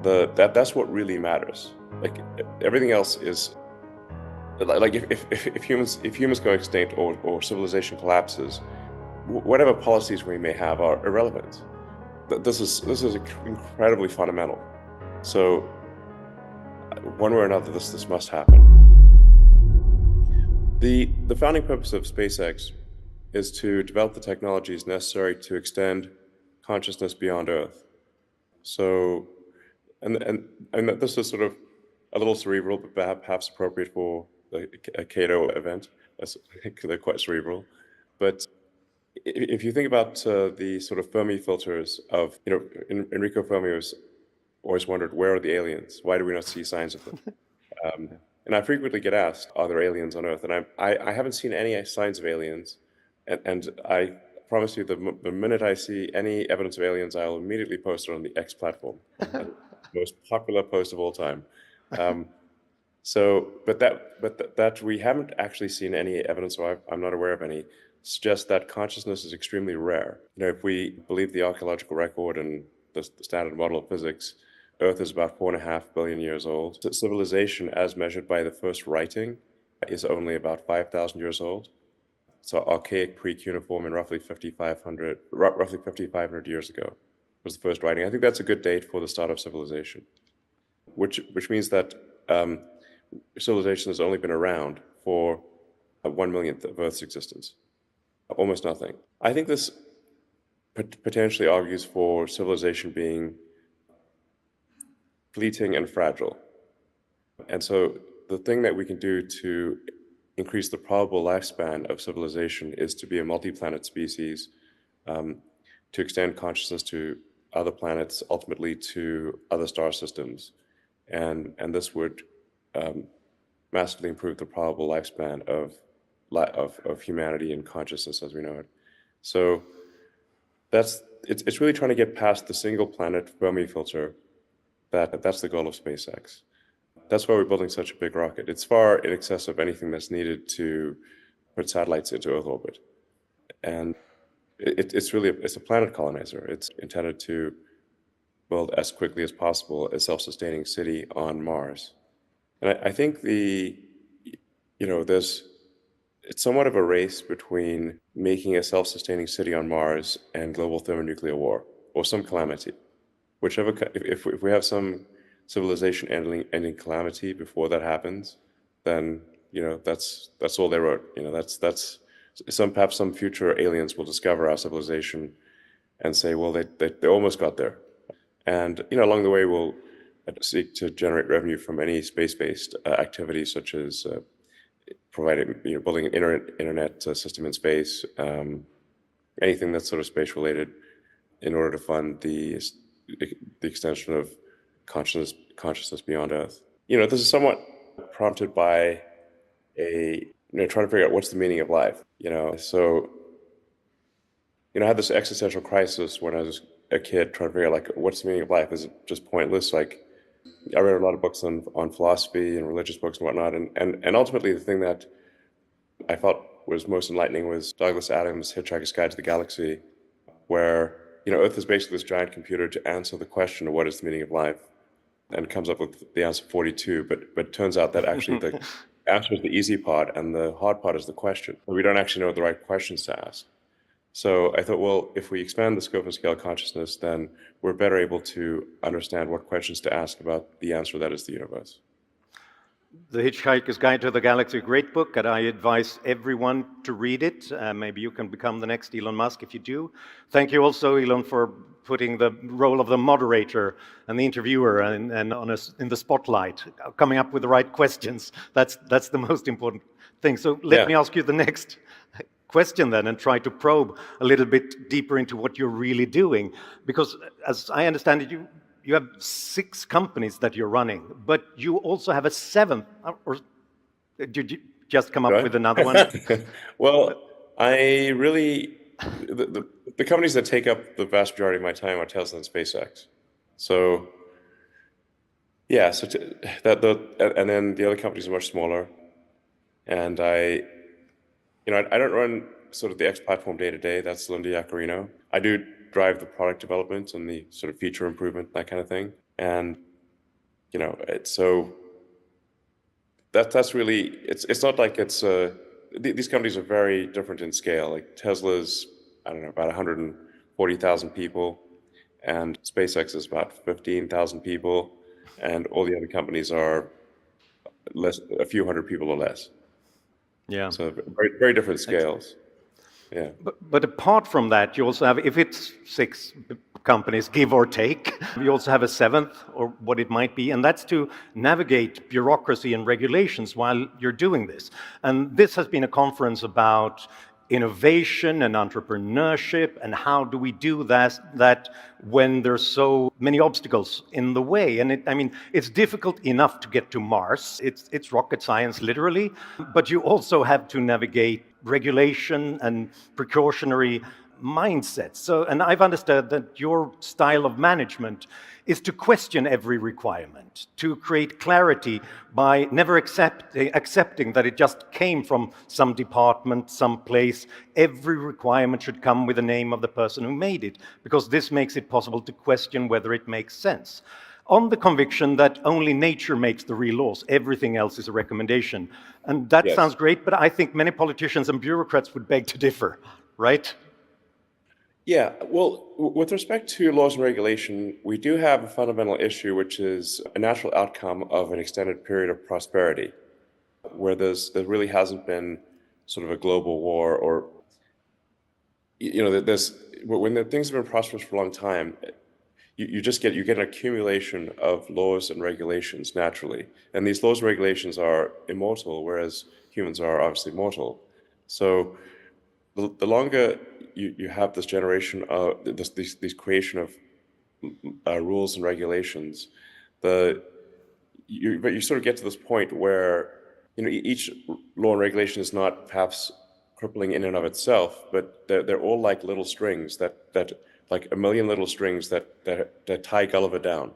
That's what really matters. Like everything else is like if humans go extinct or civilization collapses, whatever policies we may have are irrelevant. This is incredibly fundamental. So one way or another, this must happen. The founding purpose of SpaceX is to develop the technologies necessary to extend consciousness beyond Earth. So, and this is sort of a little cerebral, but perhaps appropriate for a Cato event. They're quite cerebral. But if you think about the sort of Fermi filters of, Enrico Fermi was always wondered, where are the aliens? Why do we not see signs of them? And I frequently get asked, are there aliens on Earth? And I haven't seen any signs of aliens. And I promise you, the minute I see any evidence of aliens, I'll immediately post it on the X platform, the most popular post of all time. But that we haven't actually seen any evidence, so I'm not aware of any, suggests that consciousness is extremely rare. If we believe the archaeological record and the standard model of physics, Earth is about 4.5 billion years old. Civilization, as measured by the first writing, is only about 5,000 years old. So archaic pre-cuneiform and roughly 5,500 years ago was the first writing. I think that's a good date for the start of civilization, which means that civilization has only been around for 1/1,000,000th of Earth's existence, almost nothing. I think this potentially argues for civilization being fleeting and fragile. And so the thing that we can do to increase the probable lifespan of civilization is to be a multi-planet species, to extend consciousness to other planets, ultimately to other star systems. And this would massively improve the probable lifespan of humanity and consciousness as we know it. So it's really trying to get past the single planet Fermi filter. That's the goal of SpaceX. That's why we're building such a big rocket. It's far in excess of anything that's needed to put satellites into Earth orbit. And it's a planet colonizer. It's intended to build as quickly as possible a self-sustaining city on Mars. And I think it's somewhat of a race between making a self-sustaining city on Mars and global thermonuclear war or some calamity. If we have some civilization ending calamity before that happens, then that's all they wrote. That's perhaps some future aliens will discover our civilization and say, well, they almost got there, and along the way we'll seek to generate revenue from any space-based activities such as providing, building an internet system in space, anything that's sort of space related, in order to fund the extension of consciousness beyond Earth. This is somewhat prompted by trying to figure out what's the meaning of life. So I had this existential crisis when I was a kid, trying to figure out what's the meaning of life? Is it just pointless? I read a lot of books on philosophy and religious books and whatnot, and ultimately the thing that I felt was most enlightening was Douglas Adams' Hitchhiker's Guide to the Galaxy, where Earth is basically this giant computer to answer the question of what is the meaning of life, and comes up with the answer 42. But it turns out that actually the answer is the easy part, and the hard part is the question. We don't actually know the right questions to ask. So I thought, well, if we expand the scope and scale of consciousness, then we're better able to understand what questions to ask about the answer that is the universe. The Hitchhiker's Guide to the Galaxy, a great book, and I advise everyone to read it. Maybe you can become the next Elon Musk if you do. Thank you also, Elon, for putting the role of the moderator and the interviewer and in the spotlight, coming up with the right questions. That's the most important thing. So let me ask you the next question then, and try to probe a little bit deeper into what you're really doing. Because as I understand it, you have 6 companies that you're running, but you also have a 7th, or did you just come up with another one? Well, the companies that take up the vast majority of my time are Tesla and SpaceX. So yeah, and then the other companies are much smaller. And I don't run sort of the X platform day to day. That's Linda Yaccarino. I do drive the product development and the sort of feature improvement, that kind of thing. And So that's really, it's not like these companies are very different in scale. Like Tesla's, I don't know, about 140,000 people, and SpaceX is about 15,000 people, and all the other companies are a few hundred people or less. Yeah. So very, very different scales. Yeah. But apart from that, you also have, if it's 6 companies, give or take, you also have a 7th, or what it might be, and that's to navigate bureaucracy and regulations while you're doing this. And this has been a conference about innovation and entrepreneurship, and how do we do that when there's so many obstacles in the way. And I mean, it's difficult enough to get to Mars. It's rocket science, literally, but you also have to navigate regulation and precautionary mindsets. So, and I've understood that your style of management is to question every requirement, to create clarity by never accepting that it just came from some department, some place. Every requirement should come with the name of the person who made it, because this makes it possible to question whether it makes sense. On the conviction that only nature makes the real laws, everything else is a recommendation. And that Yes. sounds great, but I think many politicians and bureaucrats would beg to differ, right? Yeah, well, with respect to laws and regulation, we do have a fundamental issue, which is a natural outcome of an extended period of prosperity, where there really hasn't been sort of a global war, or when things have been prosperous for a long time, you get an accumulation of laws and regulations naturally, and these laws and regulations are immortal, whereas humans are obviously mortal. So the longer you have this generation of these creation of rules and regulations, but you sort of get to this point where each law and regulation is not perhaps crippling in and of itself, but they're all like little strings that like a million little strings that tie Gulliver down.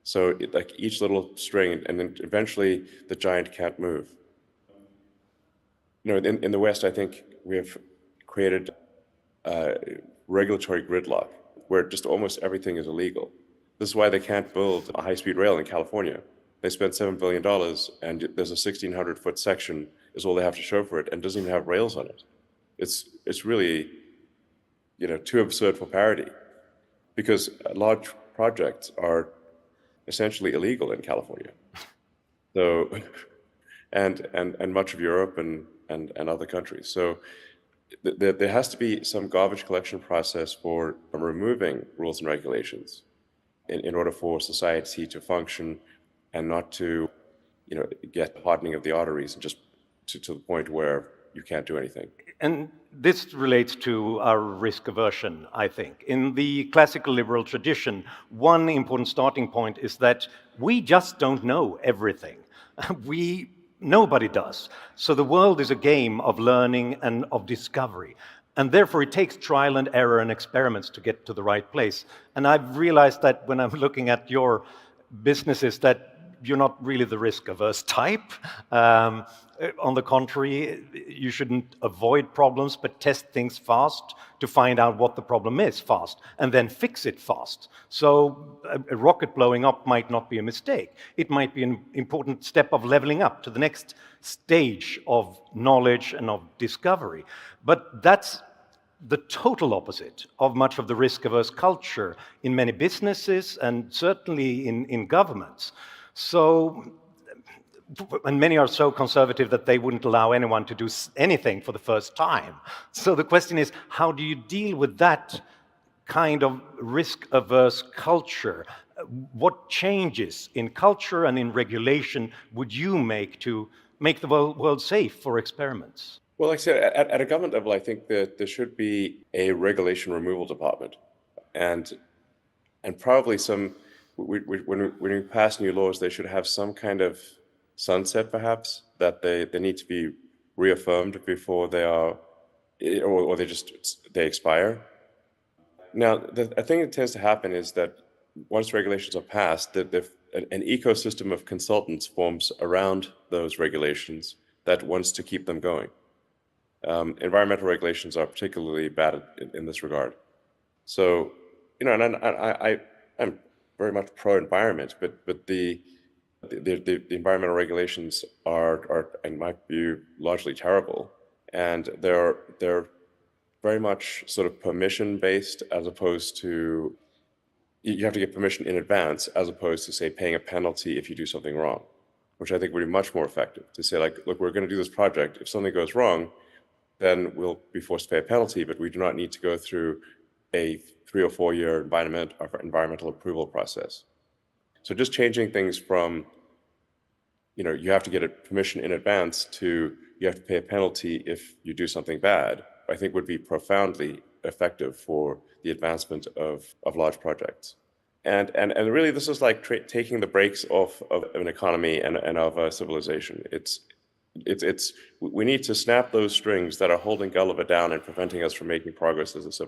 So like each little string, and then eventually the giant can't move. In the West, I think we have created regulatory gridlock where just almost everything is illegal. This is why they can't build a high-speed rail in California. They spent $7 billion, and there's a 1,600-foot section is all they have to show for it, and doesn't even have rails on it. It's really, too absurd for parody, because large projects are essentially illegal in California. So, and much of Europe and other countries. So there has to be some garbage collection process for removing rules and regulations in order for society to function and not to, get hardening of the arteries and just to the point where you can't do anything. And this relates to our risk aversion, I think. In the classical liberal tradition, one important starting point is that we just don't know everything. Nobody does. So the world is a game of learning and of discovery. And therefore, it takes trial and error and experiments to get to the right place. And I've realized that when I'm looking at your businesses, that you're not really the risk-averse type. On the contrary, you shouldn't avoid problems, but test things fast to find out what the problem is fast, and then fix it fast. So a rocket blowing up might not be a mistake. It might be an important step of leveling up to the next stage of knowledge and of discovery. But that's the total opposite of much of the risk-averse culture in many businesses and certainly in governments. So, and many are so conservative that they wouldn't allow anyone to do anything for the first time. So the question is, how do you deal with that kind of risk-averse culture? What changes in culture and in regulation would you make to make the world safe for experiments? Well, like I said, at a government level, I think that there should be a regulation removal department, and probably some. When we pass new laws, they should have some kind of sunset, perhaps, that they need to be reaffirmed before they are, or they expire. Now, the thing that tends to happen is that once regulations are passed, that an ecosystem of consultants forms around those regulations that wants to keep them going. Environmental regulations are particularly bad in this regard. So, and I'm very much pro-environment, but the environmental regulations are, in my view, largely terrible, and they're very much sort of permission-based, as opposed to you have to get permission in advance, as opposed to, say, paying a penalty if you do something wrong, which I think would be much more effective. To say, like, look, we're going to do this project. If something goes wrong, then we'll be forced to pay a penalty, but we do not need to go through a 3 or 4 year environmental approval process. So just changing things from, you have to get a permission in advance to you have to pay a penalty if you do something bad, I think would be profoundly effective for the advancement of large projects. And really, this is like taking the brakes off of an economy and of a civilization. We need to snap those strings that are holding Gulliver down and preventing us from making progress as a civilization.